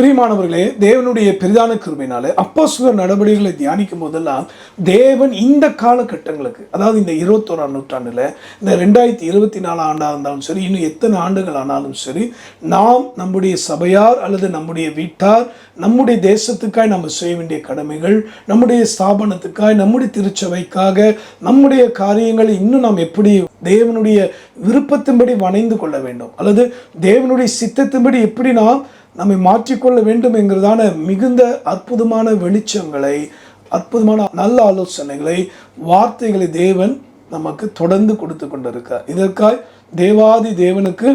பிரியமானவர்களே, தேவனுடைய பெரிதான கிருபையினாலே அப்போஸ்தலர் நடவடிக்கைகளை தியானிக்கும் போதெல்லாம் தேவன் இந்த காலகட்டங்களுக்கு, அதாவது இந்த 21ஆம் நூற்றாண்டில், இந்த 2024 ஆண்டாக இருந்தாலும் சரி, இன்னும் எத்தனை ஆண்டுகள் ஆனாலும் சரி, நாம் நம்முடைய சபையார் அல்லது நம்முடைய வீட்டார், நம்முடைய தேசத்துக்காய் நம்ம செய்ய வேண்டிய கடமைகள், நம்முடைய ஸ்தாபனத்துக்காய், நம்முடைய திருச்சபைக்காக, நம்முடைய காரியங்களை இன்னும் நாம் எப்படி தேவனுடைய விருப்பத்தின்படி வணைந்து கொள்ள வேண்டும், அல்லது தேவனுடைய சித்தத்தின்படி எப்படி நாம் நம்மை மாற்றிக்கொள்ள வேண்டும் என்கிறதான மிகுந்த அற்புதமான வெளிச்சங்களை, அற்புதமான நல்ல ஆலோசனைகளை, வார்த்தைகளை தேவன் நமக்கு தொடர்ந்து கொடுத்து கொண்டிருக்கிறார். இதற்காய் தேவாதி தேவனுக்கு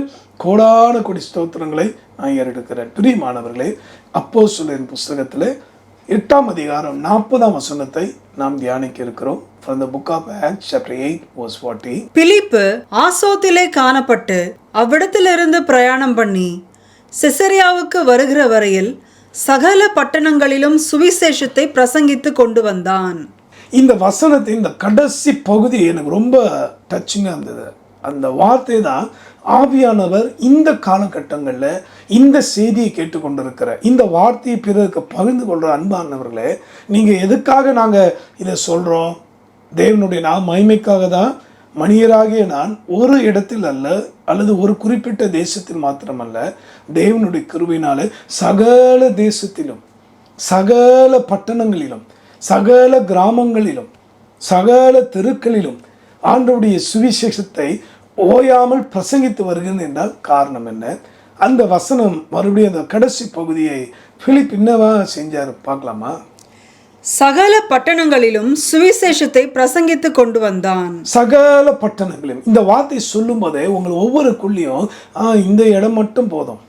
கோடான கோடி ஸ்தோத்திரங்களை நான் ஏறெடுக்கிறேன். பிரியமானவர்களே, அப்போஸ்தலரின் புஸ்தகத்தில் 8ஆம் அதிகாரம் 40ஆம் வசனத்தை நாம் தியானிக்க இருக்கிறோம். From the book of Acts chapter 8 verse 40. பிலிப்பு ஆசோத்திலே காணப்பட்டு அவ்விடத்திலிருந்து பிரயாணம் பண்ணி செசரியாவுக்கு வருகிற வரையில் சகல பட்டணங்களிலும் சுவிசேஷத்தை பிரசங்கித்து கொண்டு வந்தான். இந்த வசனத்தின் இந்த கடைசி பகுதி எனக்கு ரொம்ப டச்சிங்காக இருந்தது. அந்த வார்த்தை தான் ஆவியானவர் இந்த காலகட்டங்களில் இந்த செய்தியை கேட்டுக்கொண்டிருக்கிற இந்த வார்த்தையை பிறருக்கு பகிர்ந்து கொள்கிற அன்பானவர்களே, நீங்கள் எதுக்காக நாங்கள் இதை சொல்கிறோம்? தேவனுடைய மகிமைக்காக தான். மனிதராகிய நான் ஒரு இடத்தில் அல்ல, அல்லது ஒரு குறிப்பிட்ட தேசத்தில் மாத்திரமல்ல, தேவனுடைய கிருபையினாலே சகல தேசத்திலும், சகல பட்டணங்களிலும், சகல கிராமங்களிலும், சகல தெருக்களிலும் ஆண்டவருடைய சுவிசேஷத்தை ஓயாமல் பிரசங்கித்து வருகிறது என்றால் காரணம் என்ன? அந்த வசனம் மறுபடியும் அந்த கடைசி பகுதியை பிலிப் என்னவா செஞ்சார் பார்க்கலாமா? சகல பட்டணங்களிலும் சுவிசேஷத்தை பிரசங்கித்து கொண்டு வந்தான். சகல பட்டணங்களிலும் இந்த வார்த்தை சொல்லும் போதே உங்கள் ஒவ்வொருக்குள்ளேயும் இந்த இடம் மட்டும் போதும்,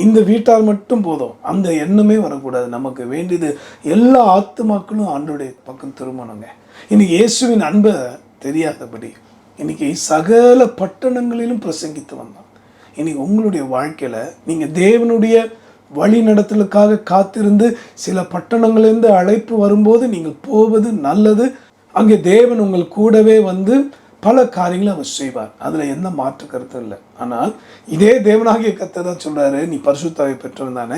இந்த வீட்டார் மட்டும் போதும், அந்த எண்ணமே வரக்கூடாது. நமக்கு வேண்டியது எல்லா ஆத்துமாக்களும் ஆண்டோடைய பக்கம் திரும்பணுங்க. இன்னைக்கு இயேசுவின் அன்பை தெரியாதபடி இன்னைக்கு சகல பட்டணங்களிலும் பிரசங்கித்து வந்தான். இன்னைக்கு உங்களுடைய வாழ்க்கையில் நீங்கள் தேவனுடைய வழி நடத்தலுக்காக காத்திருந்து சில பட்டணங்களிலிருந்து அழைப்பு வரும்போது நீங்கள் போவது நல்லது. அங்கே தேவன் உங்கள் கூடவே வந்து பல காரியங்களை அவர் செய்வார். அதில் எந்த மாற்று கருத்தும் இல்லை. ஆனால் இதே தேவனாகிய கர்த்தர் தான் சொல்கிறாரு, நீ பரிசுத்தாவை பெற்றவன்,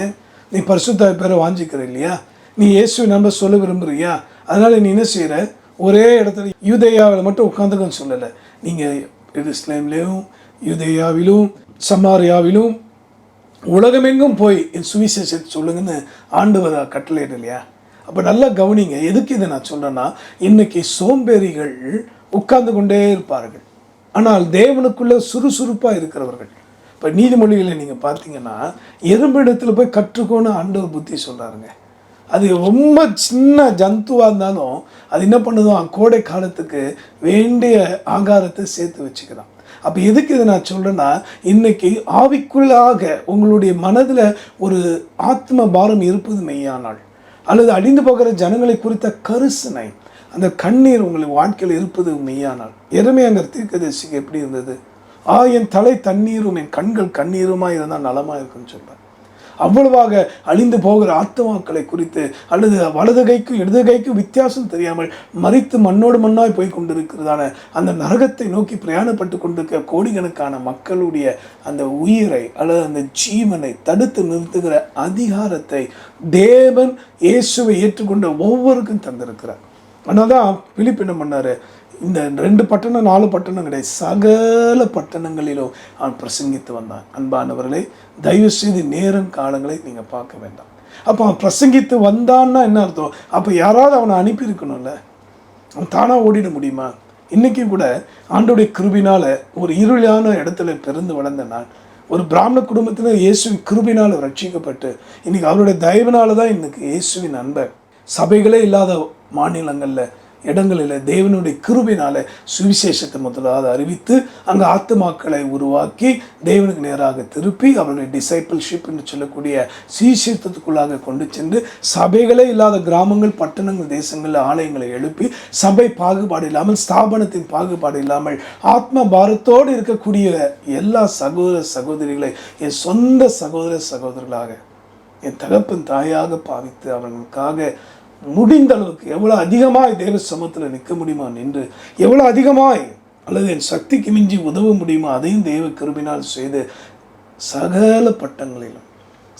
நீ பரிசுத்தாவை பெற வாஞ்சிக்கிற இல்லையா, நீ இயேசுவை நம்ப சொல்ல விரும்புறியா, அதனால் நீ என்ன செய்கிற, ஒரே இடத்துல யூதேயாவில் மட்டும் உட்காந்துக்கன்னு சொல்லலை. நீங்கள் எருசலேமிலும் யூதேயாவிலும் சமாரியாவிலும் உலகமெங்கும் போய் என் சுவிசேஷத்தை சொல்லுங்கன்னு ஆண்டவர் கட்டளையிட இல்லையா? அப்போ நல்லா கவனிங்க. எதுக்கு இதை நான் சொல்கிறேன்னா, இன்னைக்கு சோம்பேறிகள் உட்கார்ந்து கொண்டே இருப்பார்கள், ஆனால் தேவனுக்குள்ளே சுறுசுறுப்பாக இருக்கிறவர்கள். இப்போ நீதிமொழிகளை நீங்கள் பார்த்தீங்கன்னா, எறும்பு இடத்துல போய் கற்றுக்கோன்னு ஆண்டவர் புத்தி சொல்கிறாருங்க. அது ரொம்ப சின்ன ஜந்துவாக இருந்தாலும் அது என்ன பண்ணுதோ, கோடை காலத்துக்கு வேண்டிய ஆகாரத்தை சேர்த்து வச்சுக்கிறான். அப்போ எதுக்கு இதை நான் சொல்கிறேன்னா, இன்றைக்கி ஆவிக்குள்ளாக உங்களுடைய மனதில் ஒரு ஆத்ம பாரம் இருப்பது மெய்யானால், அல்லது அழிந்து போகிற ஜனங்களை குறித்த கரிசனை, அந்த கண்ணீர் உங்களுடைய வாழ்க்கையில் இருப்பது மெய்யானால், எருமையாங்கிற தீர்க்கதரிசிக்கு எப்படி இருந்தது? என் தலை தண்ணீரும் என் கண்கள் கண்ணீருமாக இருந்தால் நலமாக இருக்குன்னு சொல்கிறார். அவ்வளவாக அழிந்து போகிற ஆத்மாக்களை குறித்து, அல்லது வலது கைக்கும் இடது கைக்கும் வித்தியாசம் தெரியாமல் மறித்து மண்ணோடு மண்ணாய் போய் கொண்டிருக்கிறதான அந்த நரகத்தை நோக்கி பிரயாணப்பட்டு கொண்டிருக்கிற கோடிக்கணக்கான மக்களுடைய அந்த உயிரை அல்லது அந்த ஜீவனை தடுத்து நிறுத்துகிற அதிகாரத்தை தேவன் இயேசுவை ஏற்றுக்கொண்ட ஒவ்வொருக்கும் தந்திருக்கிறார். ஆனால் தான் பிலிப்பு என்ன பண்ணார், இந்த 2 பட்டணம் 4 பட்டணம் கிடையாது, சகல பட்டணங்களிலும் அவன் பிரசங்கித்து வந்தான். அன்பானவர்களே, தயவு செய்து நேரம் காலங்களை நீங்கள் பார்க்க வேண்டாம். அப்போ அவன் பிரசங்கித்து வந்தான்னா என்ன அர்த்தம்? அப்போ யாராவது அவனை அனுப்பியிருக்கணும்ல, அவன் தானாக ஓடிட முடியுமா? இன்றைக்கி கூட ஆண்டோடைய கிருபினால் ஒரு இருளான இடத்துல பிறந்து வளர்ந்த நான், ஒரு பிராமண குடும்பத்தில் இயேசுவின் கிருபினால் ரட்சிக்கப்பட்டு இன்றைக்கி அவருடைய தயவினால தான் இன்றைக்கி இயேசுவின் அன்பை சபைகளே இல்லாத மாநிலங்களில் இடங்களில் தேவனுடைய கிருபையினால சுவிசேஷத்தை முதலாவது அறிவித்து அங்கே ஆத்துமாக்களை உருவாக்கி தேவனுக்கு நேராக திருப்பி அவருடைய டிசைபிள்ஷிப் என்று சொல்லக்கூடிய சீர்திருத்தத்துக்குள்ளாக கொண்டு சென்று சபைகளே இல்லாத கிராமங்கள், பட்டணங்கள், தேசங்களில் ஆலயங்களை எழுப்பி சபை பாகுபாடு இல்லாமல், ஸ்தாபனத்தின் பாகுபாடு இல்லாமல் ஆத்ம பாரத்தோடு இருக்கக்கூடிய எல்லா சகோதர சகோதரிகளை என் சொந்த சகோதர சகோதரர்களாக, என் தகப்பன் தாயாக பாவித்து அவர்களுக்காக முடிந்த அளவுக்கு எவ்வளோ அதிகமாய் தேவ சமூகத்தில் நிற்க முடியுமா நின்று, எவ்வளோ அதிகமாய் அல்லது என் சக்திக்கு மிஞ்சி உதவ முடியுமோ அதையும் தேவ கிருபினால் செய்து சகல பட்டங்களிலும்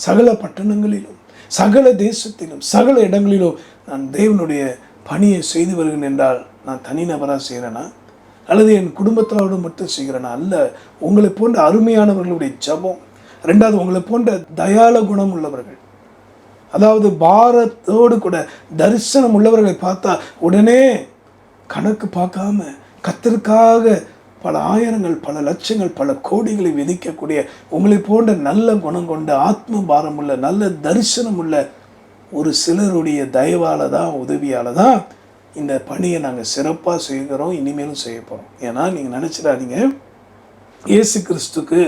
சகல பட்டணங்களிலும், சகல தேசத்திலும், சகல இடங்களிலும் நான் தேவனுடைய பணியை செய்து வருகிறேன் என்றால் நான் தனிநபராக செய்கிறேன்னா அல்லது என் குடும்பத்தோடு மட்டும் செய்கிறேன்னா? அல்ல. உங்களை போன்ற அருமையானவர்களுடைய ஜபம். ரெண்டாவது, உங்களை போன்ற தயால குணம் உள்ளவர்கள், அதாவது பாரத்தோடு கூட தரிசனம் உள்ளவர்களை பார்த்தா உடனே கணக்கு பார்க்காம கர்த்தருக்காக பல ஆயிரங்கள், பல லட்சங்கள், பல கோடிகளை விதிக்கக்கூடிய உங்களை போன்ற நல்ல குணம் கொண்ட ஆத்ம பாரம் உள்ள நல்ல தரிசனம் உள்ள ஒரு சிலருடைய தயவால் தான், உதவியால் தான் இந்த பணியை நாங்கள் சிறப்பாக செய்கிறோம், இனிமேலும் செய்ய போகிறோம். ஏன்னா நீங்கள் நினச்சிடாதீங்க, இயேசு கிறிஸ்துக்கு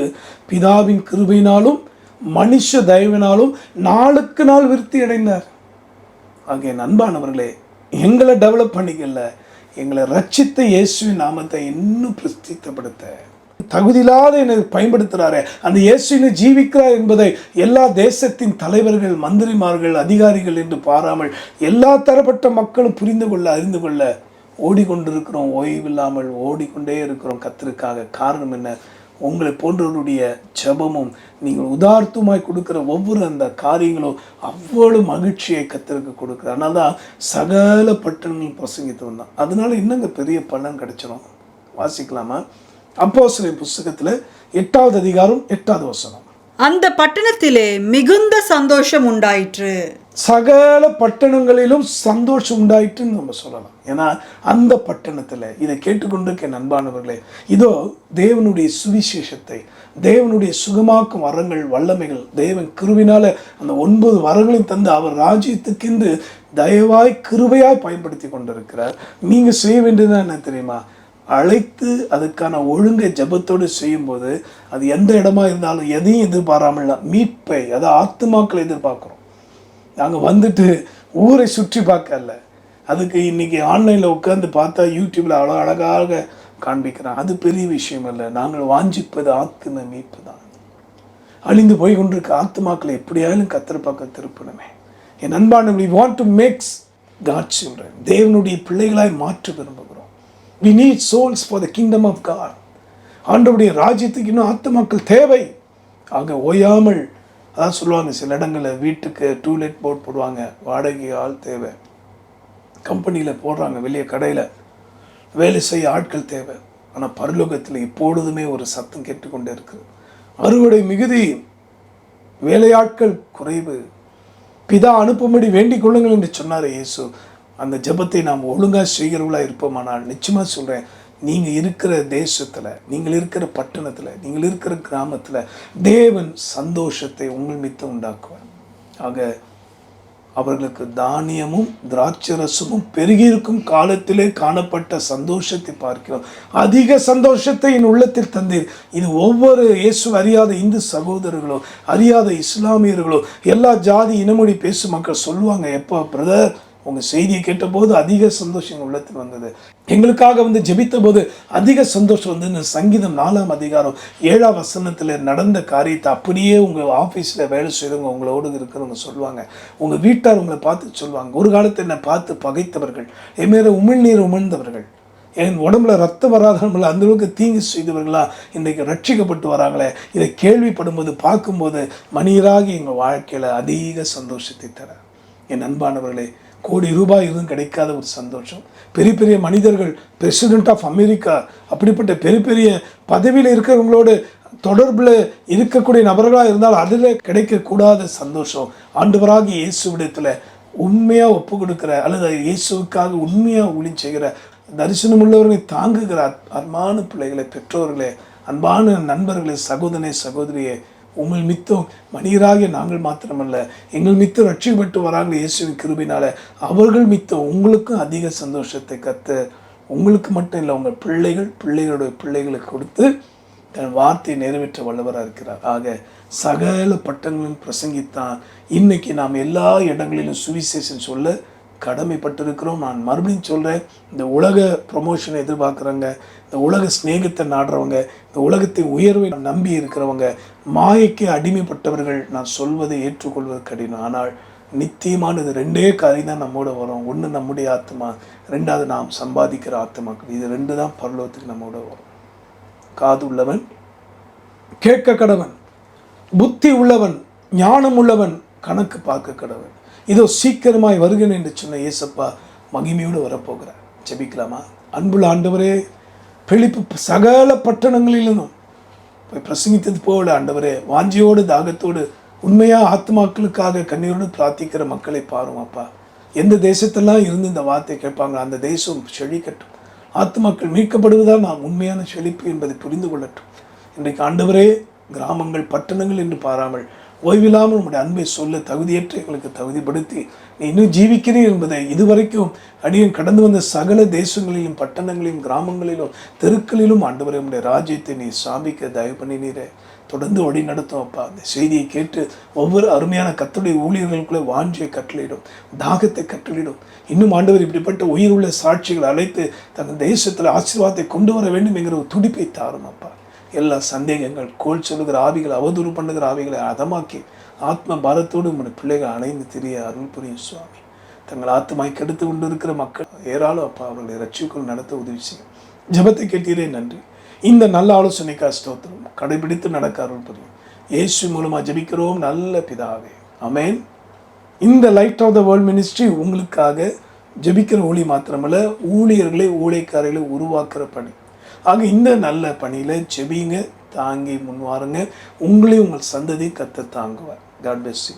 பிதாவின் கிருபையினாலும் மனுஷ தயவினாலும் நாளுக்கு நாள் விருத்தி அடைந்தார். ஆகிய அன்பானவர்களே, எங்களை டெவலப் பண்ணிக்கல, எங்களை ரட்சித்த இயேசுவின் நாமத்தை இன்னும் பிரசித்தப்படுத்த தகுதியில்லாத என்னை பயன்படுத்துகிறாரே, அந்த இயேசுவினை ஜீவிக்கிறார் என்பதை எல்லா தேசத்தின் தலைவர்கள், மந்திரிமார்கள், அதிகாரிகள் என்று பாராமல் எல்லா தரப்பட்ட மக்களும் புரிந்து கொள்ள, அறிந்து கொள்ள ஓடிக்கொண்டிருக்கிறோம். ஓய்வில்லாமல் ஓடிக்கொண்டே இருக்கிறோம் கர்த்தருக்காக. காரணம் என்ன? உங்களை போன்றவருடைய ஜெபமும் நீங்கள் உதார்த்தமாய் கொடுக்குற ஒவ்வொரு அந்த காரியங்களும் அவ்வளவு மகிழ்ச்சியை கர்த்தருக்கு கொடுக்குற. அதனால தான் சகல பட்டணங்களும் பிரசங்கித்து வந்தான். அதனால இன்னுங்க பெரிய பலன் கிடைச்சிடும். வாசிக்கலாமா? அப்போஸ்தலர் புஸ்தகத்தில் 8வது அதிகாரம் 8வது வசனம். அந்த பட்டணத்திலே மிகுந்த சந்தோஷம் உண்டாயிற்று. சகல பட்டணங்களிலும் சந்தோஷம் உண்டாயிட்டுன்னு நம்ம சொல்லலாம். ஏன்னா அந்த பட்டணத்தில் இதை கேட்டுக்கொண்டிருக்க நண்பானவர்களே, இதோ தேவனுடைய சுவிசேஷத்தை, தேவனுடைய சுகமாக்கும் வரங்கள், வல்லமைகள் தேவன் கிருபினால அந்த 9 வரங்களையும் தந்து அவர் ராஜ்யத்துக்கென்று தயவாய் கிருபையாய் பயன்படுத்தி கொண்டிருக்கிறார். நீங்கள் செய்ய வேண்டியதுதான் என்ன தெரியுமா? அழைத்து அதுக்கான ஒழுங்கை ஜபத்தோடு செய்யும்போது அது எந்த இடமா இருந்தாலும் எதையும் எதிர்பாராமல் மீட்பை, அதாவது ஆத்துமாக்களை எதிர்பார்க்குறோம். நாங்கள் வந்துட்டு ஊரை சுற்றி பார்க்கல, அதுக்கு இன்றைக்கி ஆன்லைனில் உட்காந்து பார்த்தா யூடியூப்பில் அவ்வளோ அழகாக காண்பிக்கிறான். அது பெரிய விஷயம் அல்ல. நாங்கள் வாஞ்சிப்பது ஆத்தும மீட்பு தான். அழிந்து போய் கொண்டிருக்க ஆத்துமாக்களை எப்படியாலும் கர்த்தர் பக்கம் திருப்பணுமே. என் அன்பான, we want to make God children, தேவனுடைய பிள்ளைகளாய் மாற்ற விரும்புகிறோம். We need souls for the kingdom of God. ஆண்டவருடைய ராஜ்யத்துக்கு இன்னும் ஆத்துமாக்கள் தேவை. ஆக ஓயாமல், அதான் சொல்லுவாங்க சில இடங்களில் வீட்டுக்கு டூலெட் போர்ட் போடுவாங்க, வாடகை ஆள் தேவை, கம்பெனியில் போடுறாங்க, வெளியே கடையில் வேலை செய்ய ஆட்கள் தேவை. ஆனால் பரலோகத்தில் எப்பொழுதுமே ஒரு சத்தம் கேட்டுக்கொண்டே இருக்குது, அறுவடை மிகுதி, வேலையாட்கள் குறைவு, பிதா அனுப்பும்படி வேண்டிக் கொள்ளுங்கள் என்று சொன்னார் இயேசு. அந்த ஜெபத்தை நாம் ஒழுங்காக செய்கிறவர்களாக இருப்போமானால் நிச்சயமாக சொல்கிறேன், நீங்கள் இருக்கிற தேசத்தில், நீங்கள் இருக்கிற பட்டணத்தில், நீங்கள் இருக்கிற கிராமத்தில் தேவன் சந்தோஷத்தை உங்கள் மித்தம் உண்டாக்குவார். ஆக அவர்களுக்கு தானியமும் திராட்சரசமும் பெருகியிருக்கும் காலத்திலே காணப்பட்ட சந்தோஷத்தை பார்க்கிறோம். அதிக சந்தோஷத்தை என் உள்ளத்தில் தந்தீர். இது ஒவ்வொரு இயேசு அறியாத இந்து சகோதரர்களோ, அறியாத இஸ்லாமியர்களோ, எல்லா ஜாதி இனமொழி பேசும் மக்கள் சொல்லுவாங்க, எப்போ பிரதர் உங்கள் செய்தியை கேட்டபோது அதிக சந்தோஷம் எங்கள் உள்ளத்தில் வந்தது, எங்களுக்காக வந்து ஜெபித்த போது அதிக சந்தோஷம் வந்து. சங்கீதம் 4ஆம் அதிகாரம் 7ஆம் வசனத்தில் நடந்த காரியத்தை அப்படியே உங்கள் ஆஃபீஸில் வேலை செய்கிறவங்க, உங்களோடு இருக்கிறவங்க சொல்லுவாங்க, உங்கள் வீட்டார் உங்களை பார்த்து சொல்லுவாங்க, ஒரு காலத்தில் என்னை பார்த்து பகைத்தவர்கள், என் மேலே உமிழ்நீர் உமிழ்ந்தவர்கள், என் உடம்புல ரத்தம் வராதவர்கள், அந்தளவுக்கு தீங்கு செய்தவர்களா இன்றைக்கு ரட்சிக்கப்பட்டு வராங்களே, இதை கேள்விப்படும்போது பார்க்கும்போது மனிதராகி எங்கள் வாழ்க்கையில் அதிக சந்தோஷத்தை தர. என் அன்பானவர்களே, கோடி ரூபாய் எதுவும் கிடைக்காத ஒரு சந்தோஷம், பெரிய பெரிய மனிதர்கள், பிரசிடென்ட் ஆஃப் அமெரிக்கா, அப்படிப்பட்ட பெரிய பெரிய பதவியில் இருக்கிறவங்களோடு தொடர்பில் இருக்கக்கூடிய நபர்களாக இருந்தால் அதில் கிடைக்கக்கூடாத சந்தோஷம், ஆண்டவராகிய இயேசுவிடத்தில் உண்மையாக ஒப்பு கொடுக்குற அல்லது இயேசுவுக்காக உண்மையாக ஊழி செய்கிற தரிசனம் உள்ளவர்களை தாங்குகிற அன்பான பிள்ளைகளை, பெற்றோர்களே, அன்பான நண்பர்களே, சகோதரனே, சகோதரியே, உங்கள் மித்தம் மனிதராகிய நாங்கள் மாத்திரமல்ல, எங்கள் மித்தம் ரட்சிக்கப்பட்டு வராங்க இயேசுவின் கிருபையினால, அவர்கள் மித்தம் உங்களுக்கும் அதிக சந்தோஷத்தை கர்த்தர் உங்களுக்கு மட்டும் இல்லை, உங்கள் பிள்ளைகளுடைய பிள்ளைகளுக்கு கொடுத்து தன் வார்த்தையை நிறைவேற்ற வல்லவராக இருக்கிறார். ஆக சகல பட்டங்களும் பிரசங்கித்தான் இன்னைக்கு நாம் எல்லா இடங்களிலும் சுவிசேஷம் சொல்ல கடமைப்பட்டிருக்கிறோம். நான் மறுபடியும் சொல்கிறேன், இந்த உலக ப்ரொமோஷனை எதிர்பார்க்குறவங்க, இந்த உலக ஸ்நேகத்தை நாடுறவங்க, இந்த உலகத்தை உயர்வை நம்பி இருக்கிறவங்க, மாயைக்கு அடிமைப்பட்டவர்கள் நான் சொல்வதை ஏற்றுக்கொள்வது கடினம். ஆனால் நித்தியமானது 2 காரியம் தான் நம்மோட வரும். ஒன்று நம்முடைய ஆத்மா, 2வது நாம் சம்பாதிக்கிற ஆத்மாக்கள். இது 2 தான் பரலோகத்துக்கு நம்மோட வரும். காது உள்ளவன் கேட்க கடவன், புத்தி உள்ளவன் ஞானம் உள்ளவன் கணக்கு பார்க்க கடவன். இதோ சீக்கிரமாய் வருகிறேன் என்று சொன்ன இயேசப்பா மகிமையோடு வரப்போகிறார். ஜெபிக்கலாமா? அன்புள்ள ஆண்டவரே, பிலிப்பு சகல பட்டணங்களிலும் போய் பிரசங்கித்தது போல ஆண்டவரே, வாஞ்சியோடு தாகத்தோடு உண்மையாக ஆத்மாக்களுக்காக கண்ணீரோடு பிரார்த்திக்கிற மக்களை பாரும் அப்பா. எந்த தேசத்தெல்லாம் இருந்து இந்த வார்த்தை கேட்பாங்க அந்த தேசம் செழிக்கட்டும். ஆத்மாக்கள் மீட்கப்படுவதால் நாம் உண்மையான செழிப்பு என்பதை புரிந்து கொள்ளட்டும். இன்றைக்கு ஆண்டவரே, கிராமங்கள் பட்டணங்கள் என்று பாராமல் ஓய்வில்லாமல் உங்களுடைய அன்பை சொல்ல தகுதியற்ற எங்களுக்கு தகுதிப்படுத்தி நீ இன்னும் ஜீவிக்கிறீர் என்பதை இதுவரைக்கும் அடியேன் கடந்து வந்த சகல தேசங்களிலும் பட்டணங்களிலும் கிராமங்களிலும் தெருக்களிலும் ஆண்டவரே உங்களுடைய ராஜ்யத்தை நீ சாமிக்க தயவு பண்ணினீரே. தொடர்ந்து வழி நடத்தும் அப்பா. அந்த செய்தியை கேட்டு ஒவ்வொரு அருமையான கர்த்தருடைய ஊழியர்களுக்குள்ளே வாஞ்சியை கட்டளையிடும், தாகத்தை கட்டளையிடும். இன்னும் ஆண்டவர் இப்படிப்பட்ட உயிர் உள்ள சாட்சிகள் அழைத்து தங்கள் தேசத்தில் ஆசீர்வாதத்தை கொண்டு வர வேண்டும் என்கிற ஒரு துடிப்பை தாரும் அப்பா. எல்லா சந்தேகங்கள், கோல் சொல்லுகிற ஆவிகள், அவதூறு பண்ணுகிற ஆவிகளை அதமாக்கி ஆத்ம பாரத்தோடு உங்களுடைய பிள்ளைகள் அணைந்து திரிய அருள் புரியும் சுவாமி. தங்கள் ஆத்மாய் கெடுத்து கொண்டு இருக்கிற மக்கள் ஏராளம் அப்பா, அவர்களை ரட்சிக்குள் நடத்த உதவி செய்யும். ஜெபத்தை கேட்டீரே நன்றி. இந்த நல்ல ஆலோசனைக்காக ஸ்தோத்திரம். கடைபிடித்து நடக்க அருள் புரியும். இயேசு மூலமாக ஜெபிக்கிறோம் நல்ல பிதாவே, ஆமென். இந்த Light of the World Ministry உங்களுக்காக ஜெபிக்கிற ஊழி மாத்திரமல்ல, ஊழியர்களை ஊழியக்காரர்களை உருவாக்குற பணி. ஆக இந்த நல்ல பணியில் ஜெபிங்க, தாங்கி முன்வாருங்க. உங்களையும் உங்கள் சந்ததியும் கர்த்தர் தாங்குவார். God bless you.